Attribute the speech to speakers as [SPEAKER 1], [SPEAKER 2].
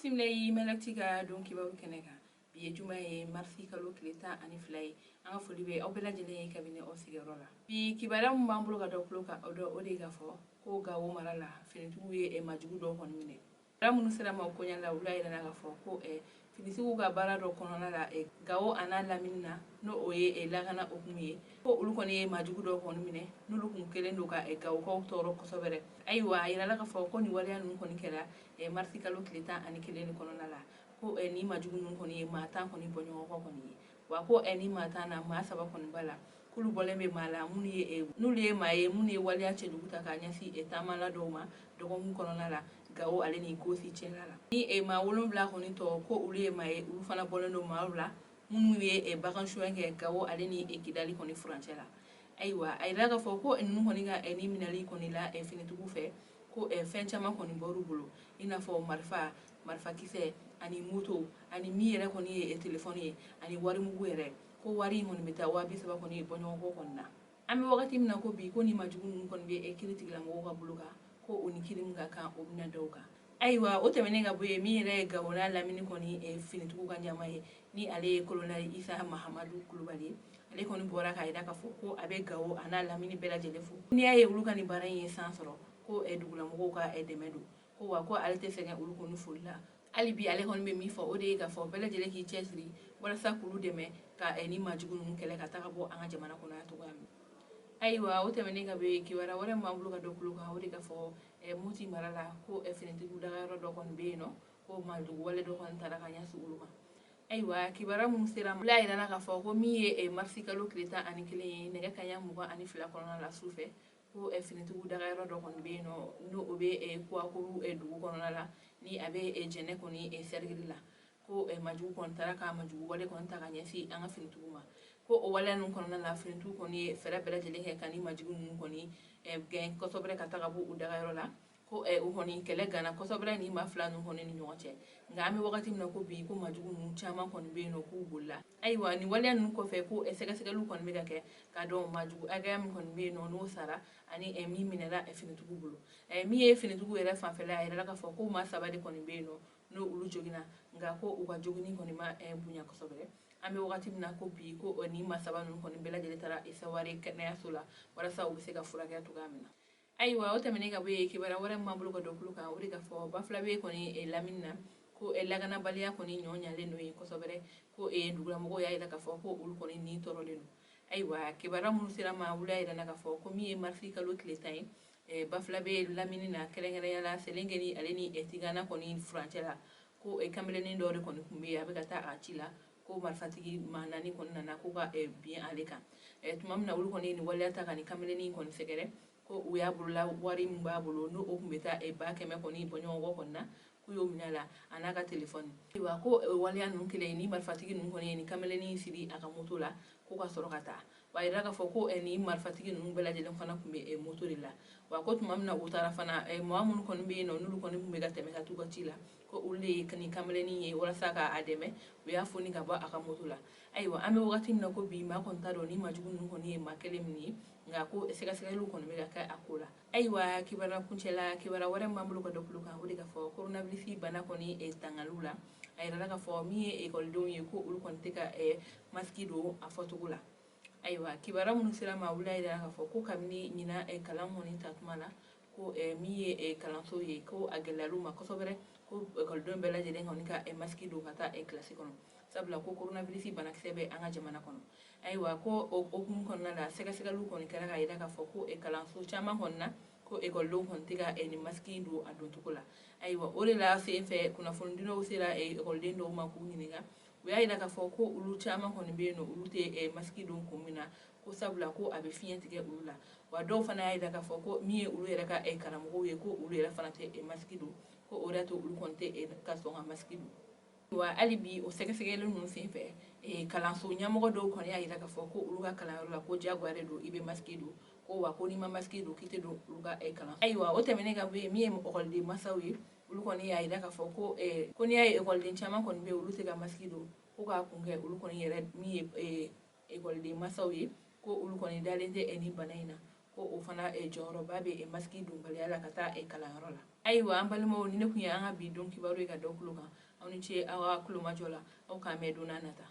[SPEAKER 1] simle yi melaktiga don kibaru keneka biye juma ye marsi kalo kileta ani filay anga foli be obela jele kabine o sigerola bi kibara mbambulo ga doklo ka odo ode ga fo ko gawo marala finitu ye e majugu do hon mine ramunu sera ma ko nyala ulay na ga fo ko finisigu ga bara do konona la gawo ana laminna no oye lagana okmuye ko ulu koni ye majugu do hon mine nulu kun kelen do ka gawo ko toro ko sobere aywa ira la ga fo ko ni waliya nun koni kela marsi kalo kileta ani kelen konona la ko ni majugu nun koni ye mata koni bonyo ko koni wa ko ni mata na ma saba koni bala kulu bolembe mala muni ye nulu ye maye muni waliya cheluguta ka nyasi tamala do ma dogo mun konona la gawo ale ni kosi chelala ni ma wolonbla koni to ko ulu ye maye ulu fana bolendo mawla munu ye bakan shuenge gawo ale ni ekidali koni franchela aywa ayra ga fo ko en koni ga ni minali koni la finitugu fe ko fen chama koni boru bulu ina fo marfa kise ani moto ani mi yere koni ye telefone ye ani wari mugu yere ko wari mon meta wabi saba koni bonyo ko konna ami wakati mina ko bi ko ni majugu nun koni be kritikila mo ga buluka ko oni kirim ga kan obna doka aywa o temene ga boye mi yere ga wona lamini koni finitugu ga nyama ye ni ale colonel Isa Mahamadu Kulubali ale koni bora ka ida ka fo ko abe gawo ana lamini bela jelefu ni aye uluka ni baran ye sansoro ko dugula mo ka demedu ko wa ko ale te segen ulu koni fulla ali bi ale koni be mi fo o de ga fo bela jele ki chesri wala sa kulu deme ka ni majugu nun kele ka taka bo anga jamana kono ya to gami aywa o temene ga be ki wara wala mambulu ga dokulu ka o de ga fo muti marala ko finitigu daga ro do kon be no ko majugu wala do kon taraka nyasu uluma aywa kibara mun sera la ira na ka fo ko mi ye marsi kalo kileta ani kelen nega kanya muga ani fila kono la sufe ko finitugu daga ro do kon be no obe ko akuru dugu kono la ni abe jene koni sergiri la ko majugu kon taraka majugu wale kon taka nyasi anga finitugu ma ko o wala nun kono la finitugu koni fera bela jele ke kani majugu nun koni gen ko sobre ka taka bu daga ro la ko uhoni kele gana ko sobra ni ma fla nun honi ni nyoche nga ami wakati mina ko bi ko majugu nun chama kon be no ku bulla aywa ni waliya nun ko fe ko sega sega lu kon mega ke ka do majugu aga am kon be no no sara ani mi minela finitugu bulu mi e finitugu era fa fela era ka fo ko ma sabade kon be no ulu jogina nga ko uga jogini kon ma bunya ko sobre ami wakati mina ko bi ko ni ma saba nun kon bela jele tara isawari kana yasula wala sa ubisega furaga to gamina aywa o temene ga boye kibara wara mambulu ga dokulu ka uri ga fo bafla be koni laminna ko lagana baliya koni nyonya le no ko sobere ko dugula mo ya ila ka fo ko ul koni ni toro le no aywa kibara mun sira ma wula ila na ka fo ko mi marfi kalo kletain bafla be laminina kelengere yala selengeni aleni etigana koni franchela ko kamele ni dore koni kumbe abe kata achila ko marfatigi manani koni nana ko ga bien aleka tumamna ul koni ni wala ta kani kamele ni koni segere ko uya bulla wari mba bulo no o kumbeta ba keme koni bonyo go konna kuyo minala anaka telefoni wa ko waliya nun kile ni marfatigi nun koni ni kamele ni siri aka motola ko ka sorokata wa ira ka fo ko ni marfatigi nun bela jelen fana kumbe motorila wa ko tumamna utara fana muamun koni be no nulu koni kumbe ga temeka tuga tila ko ulle kani kamele ni wala saka ademe uya foni ga ba aka motola aywa ame wakati mina ko bi ma konta do ni majugu nun koni makele mini nga ko sega sega lu kono mega ka akola aywa kibara kunchela kibara wara mambulu ka dokulu ka odi ka fo coronavirus bana koni tangalula ayra ka fo mi école do ye ko ul kon teka maskido afotugula aywa kibara mun sira ma wula ayra ka fo ko kamni nyina kalam moni tatmala ko mi kalanso ye ko agelalu ma ko sobere ko école do bela jede ngoni ka maskido kata classe kono sabla ko coronavirus bana kisebe anga jamana kono aywa ko okum konna la sega sega lu koni kala ida ka fo ko kalanso chama konna ko école do kon tiga ni maskido adon tukula aywa ore la se fe kuna fondino usira école de ndo ma ku nyiniga we ayida ka fo ko ulu chama koni be no ulu te maskido ko mina ko sabla ko abe fiyentige ulu la wa do fana ayida ka fo ko mi ulu era ka karamu ye ko ulu era fana te maskido ko ora to ulu konte ka so maskido wa alibi o sega sega lu nun sen fe kalanso nyamogo do koni ayida ka fo ko ulu ga kalanyoro la ko jaguare do ibe maskido ko wa ko ni ma maskido kite do ulu ga kalanso aywa o temene ga be mi école de masawi ulu koni ayida ka fo ko koni ay école de chama koni be ulu te ga maskido ko ga kunge ulu koni yere mi école de masawi ko ulu koni dalende eni banaina ko o fana jɔyɔrɔba bɛ masigi donbaliya la ka taa kalanyɔrɔ la. Ayiwa an balimaw ni ne kun ye an ka bi don kibaru ye ka da o kulo kan aw ni ce aw ka kulomajɔ la aw k'an mɛn don n'a nata.